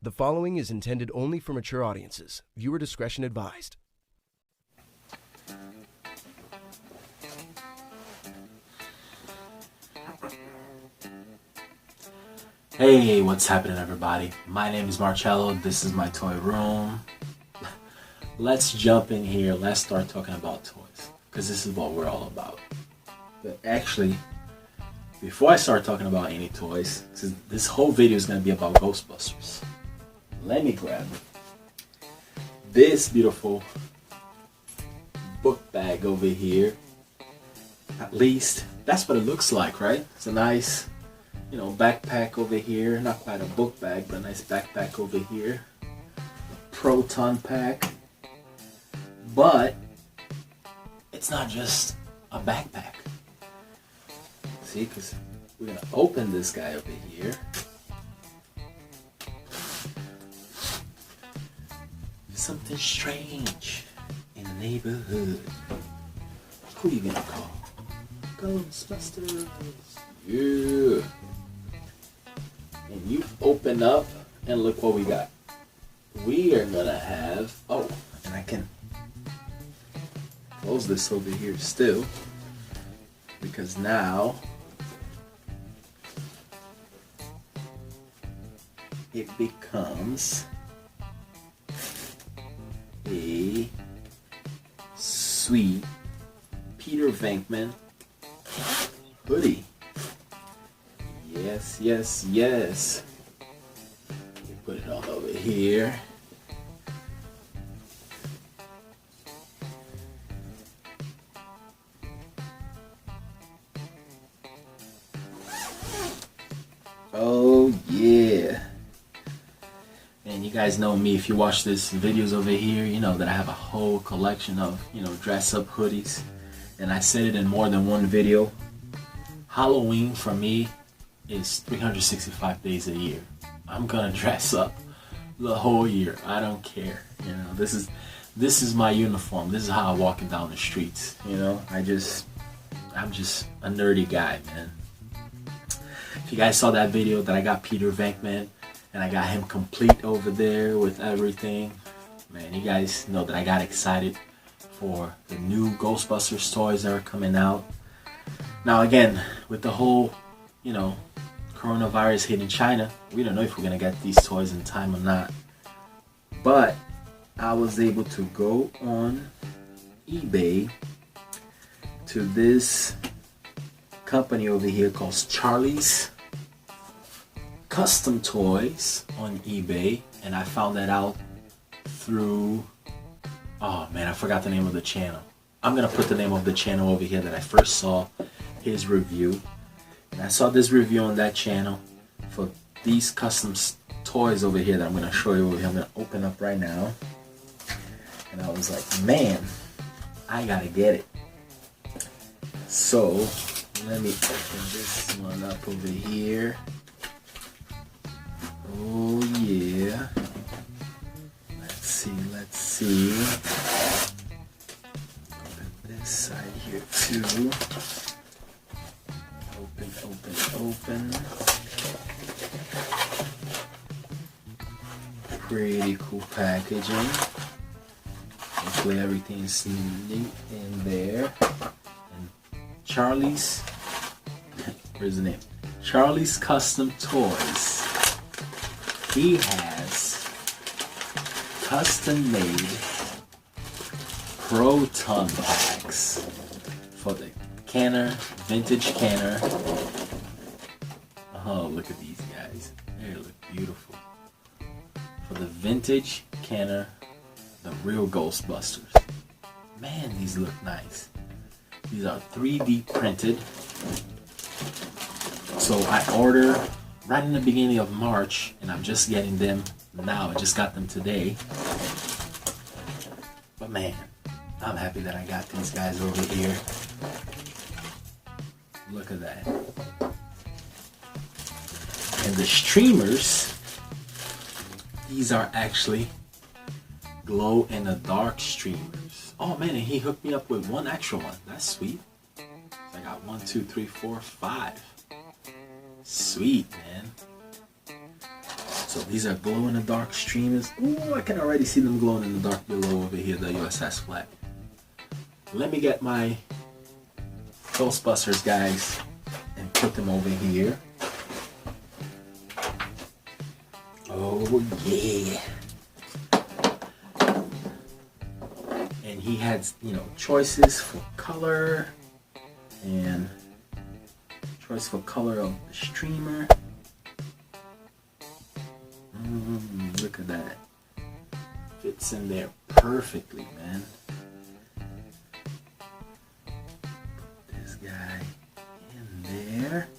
The following is intended only for mature audiences. Viewer discretion advised. Hey, what's happening, everybody? My name is Marcello. This is my toy room. Let's jump in here. Let's start talking about toys, because this is what we're all about. But actually, before I start talking about any toys, this whole video is going to be about Ghostbusters. Let me grab this beautiful book bag over here. At least that's what it looks like, right? It's a nice, backpack over here. Not quite a book bag, but a nice backpack over here. A Proton pack. But it's not just a backpack. See, because we're going to open this guy over here. Something strange in the neighborhood. Who you gonna call? Ghostbusters. Yeah. And you open up and look what we got. We are gonna have, and I can close this over here still, because now it becomes a sweet Peter Venkman hoodie. Yes, yes, yes. You put it all over here. Oh yeah. And you guys know me, if you watch this videos over here, you know that I have a whole collection of, dress up hoodies. And I said it in more than one video. Halloween for me is 365 days a year. I'm gonna dress up the whole year. I don't care. This is my uniform. This is how I walk down the streets. I'm just a nerdy guy, man. If you guys saw that video that I got Peter Venkman, and I got him complete over there with everything. Man, you guys know that I got excited for the new Ghostbusters toys that are coming out. Now again, with the whole, coronavirus hitting China, we don't know if we're going to get these toys in time or not. But I was able to go on eBay to this company over here called Charlie's Custom Toys on eBay, and I found that out through, I forgot the name of the channel. I'm gonna put the name of the channel over here that I first saw his review, and I saw this review on that channel for these custom toys over here that I'm gonna show you over here. I'm gonna open up right now, and I was like, man, I gotta get it. So let me open this one up over here. Oh yeah. Let's see. Open this side here too. Open. Pretty cool packaging. Hopefully everything's neat in there. And Charlie's, where's the name? Charlie's Custom Toys. He has custom-made Proton packs for the canner, vintage canner. Oh, look at these guys. They look beautiful. For the vintage canner, the real Ghostbusters. Man, these look nice. These are 3D printed. So I ordered right in the beginning of March, and I'm just getting them now. I just got them today. But man, I'm happy that I got these guys over here. Look at that. And the streamers, these are actually glow-in-the-dark streamers. Oh man, and he hooked me up with one extra one. That's sweet. So I got 1, 2, 3, 4, 5. Sweet, man. So So these are glow-in-the-dark streamers. Ooh, I can already see them glowing in the dark below over here, the USS flag. Let me get my Ghostbusters guys and put them over here. Oh yeah. And he had, you know, choices for color and choice for color of the streamer. Look at that. Fits in there perfectly, man. Put this guy in there.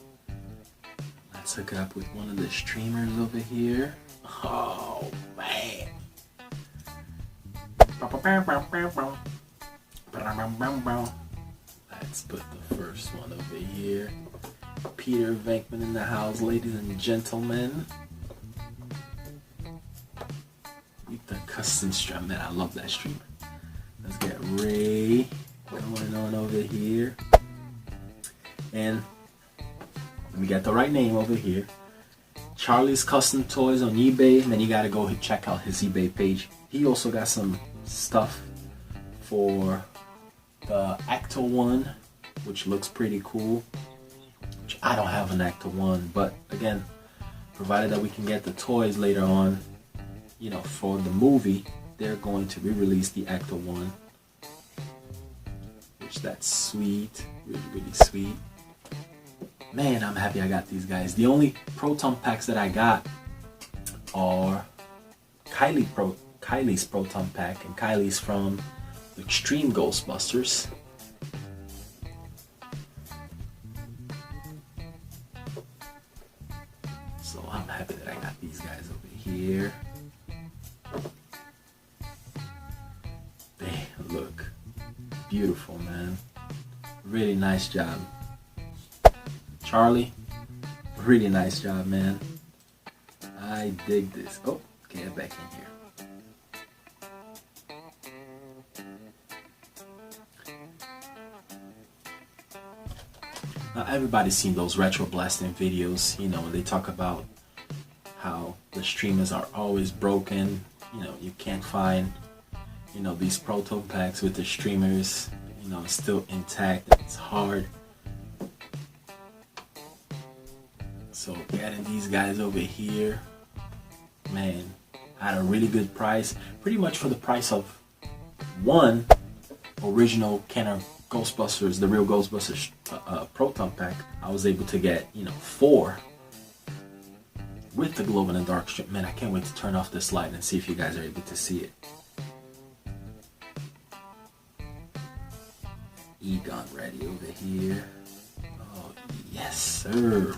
Let's hook it up with one of the streamers over here. Oh, man. Let's put the first one over here. Peter Venkman in the house, ladies and gentlemen. The custom streamer, man, I love that streamer. Let's get Ray going on over here. And let me get the right name over here. Charlie's Custom Toys on eBay. Man, you gotta go check out his eBay page. He also got some stuff for the Actor 1, which looks pretty cool. Which I don't have an Actor 1, but again, provided that we can get the toys later on, you know, for the movie, they're going to re-release the Actor 1, which that's sweet, really, really sweet. Man, I'm happy I got these guys. The only Proton packs that I got are Kylie's Proton pack, and Kylie's from the Extreme Ghostbusters. So I'm happy that I got these guys over here. They look beautiful, man. Really nice job. Charlie, really nice job, man. I dig this. Oh, get back in here. Now, everybody's seen those retro blasting videos, you know, when they talk about how the streamers are always broken. You know, you can't find, you know, these proto packs with the streamers, you know, still intact. It's hard. So getting these guys over here, man, at a really good price, pretty much for the price of one original Kenner Ghostbusters, the real Ghostbusters Proton pack, I was able to get, you know, 4 with the glow in the dark strip. Man, I can't wait to turn off this light and see if you guys are able to see it. Egon ready over here. Oh, yes, sir.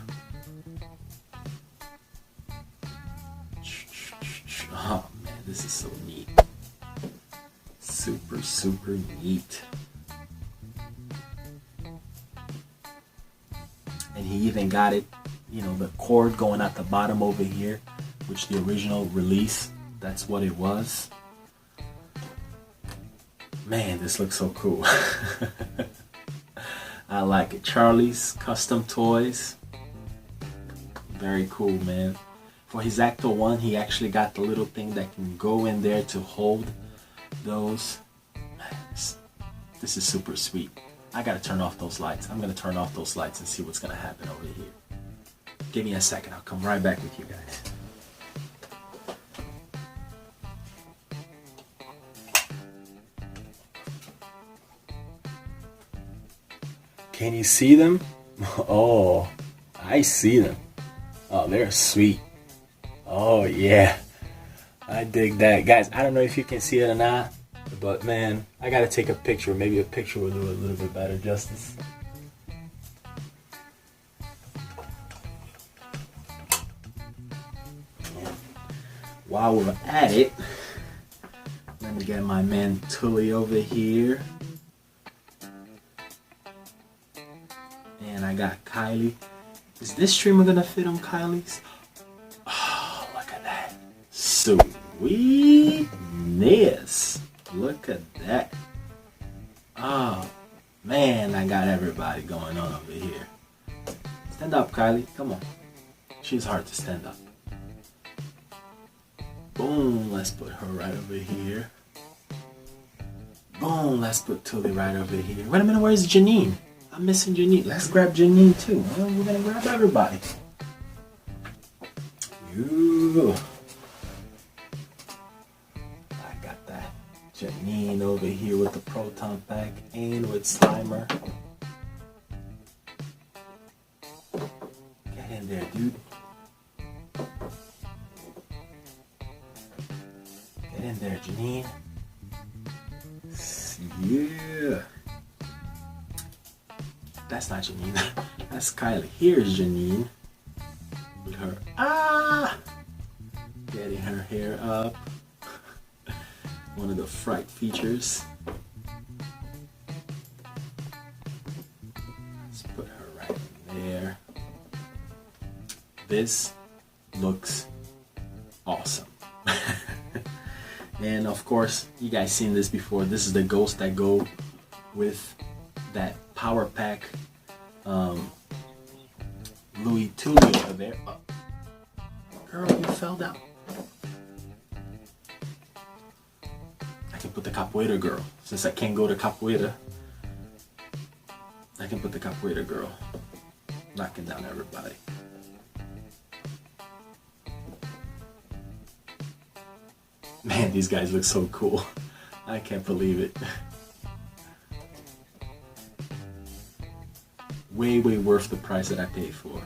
Oh, man, this is so neat. Super, super neat. And he even got it, you know, the cord going at the bottom over here, which the original release, that's what it was. Man, this looks so cool. I like it. Charlie's Custom Toys. Very cool, man. For his Actor 1, he actually got the little thing that can go in there to hold those. Man, this is super sweet. I gotta turn off those lights. I'm gonna turn off those lights and see what's gonna happen over here. Give me a second. I'll come right back with you guys. Can you see them? Oh, I see them. Oh, they're sweet. Oh, yeah. I dig that. Guys, I don't know if you can see it or not, but man, I gotta take a picture. Maybe a picture will do a little bit better justice. While we're at it, let me get my man Tully over here. And I got Kylie. Is this streamer gonna fit on Kylie's? Oh, look at that. Sweetness. Look at that. Oh, man, I got everybody going on over here. Stand up, Kylie. Come on. She's hard to stand up. Boom, let's put her right over here. Boom, let's put Tully right over here. Wait a minute, where's Janine? I'm missing Janine. Let's grab Janine too. Well, we're gonna grab everybody. Ooh. I got that Janine over here with the Proton pack and with Slimer. Get in there, dude. Get in there, Janine. Yeah. That's not Janine. That's Kylie. Here's Janine. With her getting her hair up. One of the fright features. Let's put her right in there. This looks awesome. And of course, you guys seen this before. This is the ghosts that go with that power pack. Louis Tully over there. Oh. Girl, you fell down. I can put the capoeira girl. Since I can't go to capoeira, I can put the capoeira girl. Knocking down everybody. Man, these guys look so cool. I can't believe it. Way worth the price that I paid for.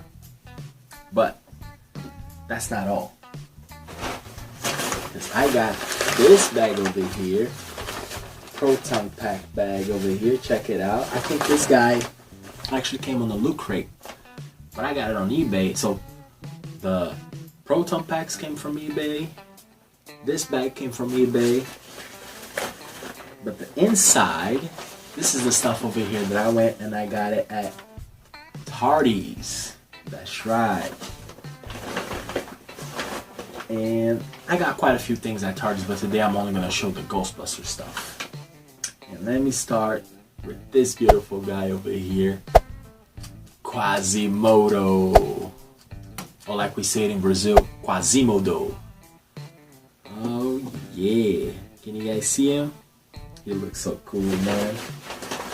But that's not all. Because I got this bag over here. Proton pack bag over here. Check it out. I think this guy actually came on the Loot Crate. But I got it on eBay. So the Proton packs came from eBay. This bag came from eBay. But the inside, this is the stuff over here that I went and I got it at Hardee's. That's right. And I got quite a few things at Hardee's, but today I'm only going to show the Ghostbusters stuff. And let me start with this beautiful guy over here. Quasimodo. Or like we say it in Brazil, Quasimodo. Oh yeah. Can you guys see him? He looks so cool, man.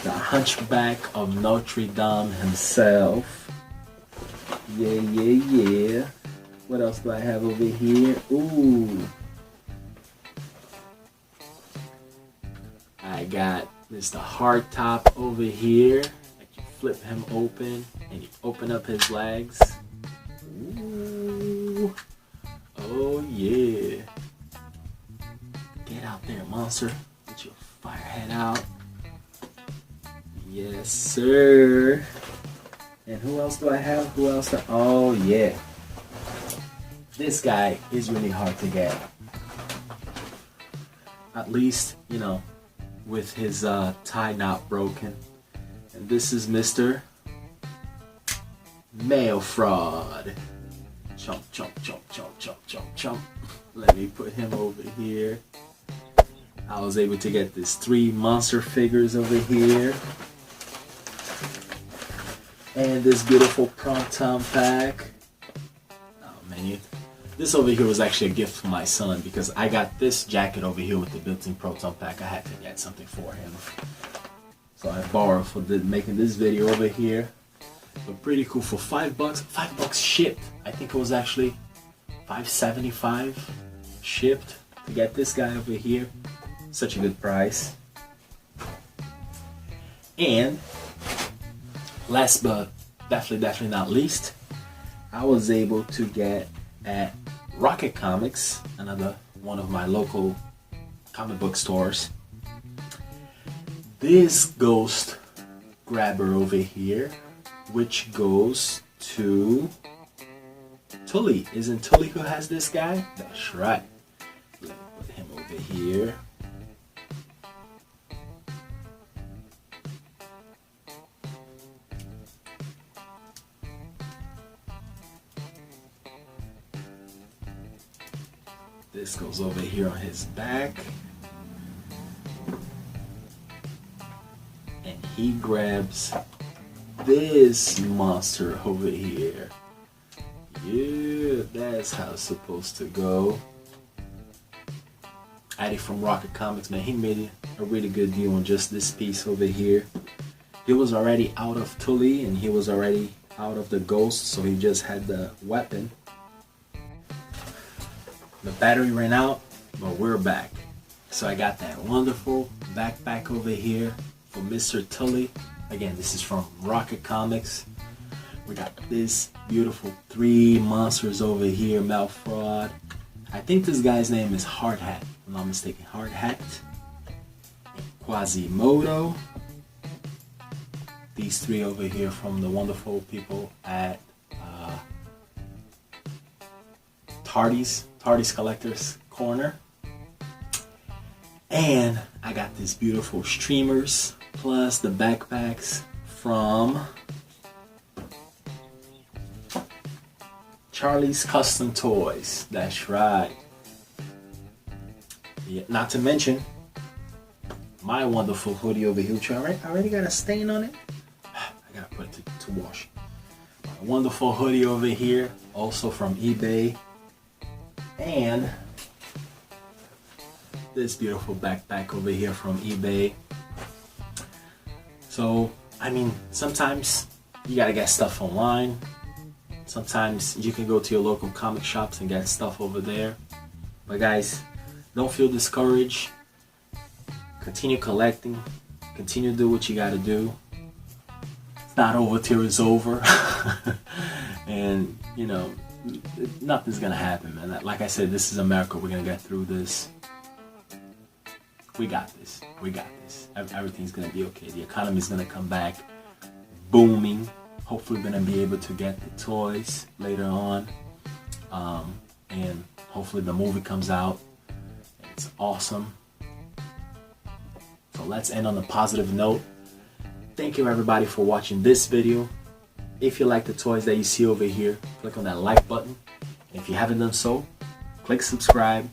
The Hunchback of Notre Dame himself. Yeah. What else do I have over here? Ooh. I got Mr. Hardtop over here. Like you flip him open and you open up his legs. Ooh. Oh yeah. Get out there, monster. Get your fire head out. Yes, sir. And who else do I have? Who else? Oh, yeah. This guy is really hard to get. At least, you know, with his tie not broken. And this is Mr. Mail Fraud. Chomp, chomp, chomp, chomp, chomp, chomp, chomp. Let me put him over here. I was able to get these 3 monster figures over here. And this beautiful Proton pack. Oh man, this over here was actually a gift from my son because I got this jacket over here with the built-in Proton pack. I had to get something for him. So I borrowed for making this video over here. But pretty cool for $5. $5 shipped. I think it was actually $5.75 shipped to get this guy over here. Such a good price. And last but definitely not least, I was able to get at Rocket Comics, another one of my local comic book stores, this ghost grabber over here, which goes to Tully. Isn't Tully who has this guy? That's right. Let me put him over here. This goes over here on his back. And he grabs this monster over here. Yeah, that's how it's supposed to go. Addy from Rocket Comics, man, he made a really good deal on just this piece over here. He was already out of Tully and he was already out of the Ghost, so he just had the weapon. The battery ran out, but we're back. So I got that wonderful backpack over here for Mr. Tully. Again, this is from Rocket Comics. We got this beautiful 3 monsters over here, Malfraud. I think this guy's name is Hard Hat, if I'm not mistaken. Hard Hat. Quasimodo. These 3 over here from the wonderful people at Tardy's Collector's Corner. And I got these beautiful streamers plus the backpacks from Charlie's Custom Toys. That's right. Yeah, not to mention my wonderful hoodie over here, which I already got a stain on it. I gotta put it to wash. My wonderful hoodie over here, also from eBay. And this beautiful backpack over here from eBay. So, I mean, sometimes you gotta get stuff online. Sometimes you can go to your local comic shops and get stuff over there. But guys, don't feel discouraged. Continue collecting. Continue to do what you gotta do. It's not over till it's over. And, you know, nothing's gonna happen, man. Like I said, this is America. We're gonna get through this. We got this. We got this. Everything's gonna be okay. The economy's gonna come back booming. Hopefully we're gonna be able to get the toys later on. And hopefully the movie comes out. It's awesome. So let's end on a positive note. Thank you everybody for watching this video. If you like the toys that you see over here, click on that like button. And if you haven't done so, click subscribe.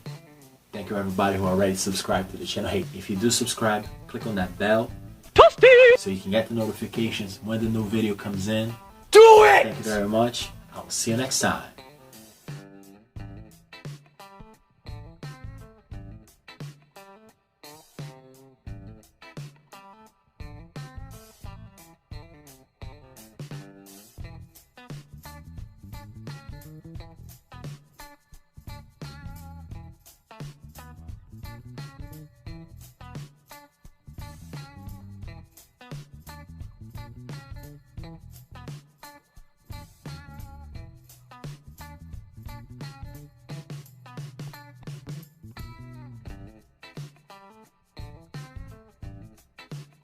Thank you everybody who already subscribed to the channel. Hey, if you do subscribe, click on that bell so you can get the notifications when the new video comes in. Do it! Thank you very much. I will see you next time.